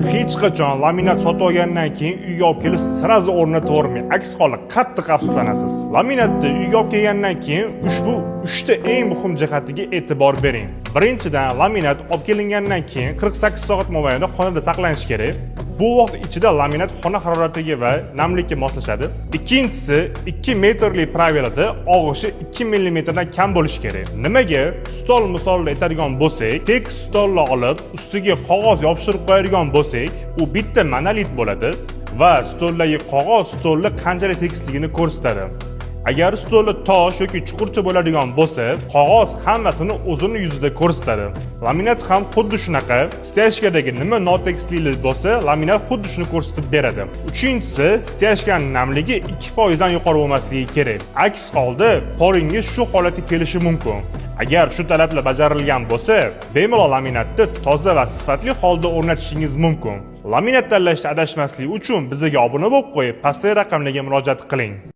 Hech qachon laminat sotib olgandan keyin uyga olib kelib sразу o'rnatavermang. Aks holda qattiq afsuslanasiz. Laminatni uyga olib kelgandan keyin ushbu 3 ta eng muhim jihatiga e'tibor bering. Birinchidan, laminat olib kelingandan keyin 48 soat mobaynida xonada saqlanishi kerak. Bu vaqt ichida laminat xona haroratiga va namlikka moslashadi. Ikkinchisi, 2 metrlik pravilada og'ishi 2 mm dan kam bo'lishi kerak. Nimaga? Stol misolida aytadigan bo'lsak, tek stolni olib, ustiga qog'oz yopishtirib qo'yadigan bo'lsak, u bitta monolit bo'ladi va stoldagi qog'oz stolni qanchalik tekisligini ko'rsatadi. Agar stolda tosh yoki chuqurcha bo'ladigan bo'lsa, qog'oz hammasini o'zini yuzida ko'rsatadi. Laminat ham xuddi shunaqa. Steyashkadagi nima notekislik bo'lsa, laminat xuddi shuni ko'rsatib beradi. Uchinchisi, steyashkaning namligi 2% dan yuqori bo'lmasligi kerak. Aks holda poringiz shu holatga kelishi mumkin. Agar shu talablar bajarilgan bo'lsa, bemalol laminatni toza va sifatli holda o'rnatishingiz mumkin. Laminat tanlashda adashmaslik uchun bizga obuna bo'lib qo'yib, pastdagi raqamlarga murojaat qiling.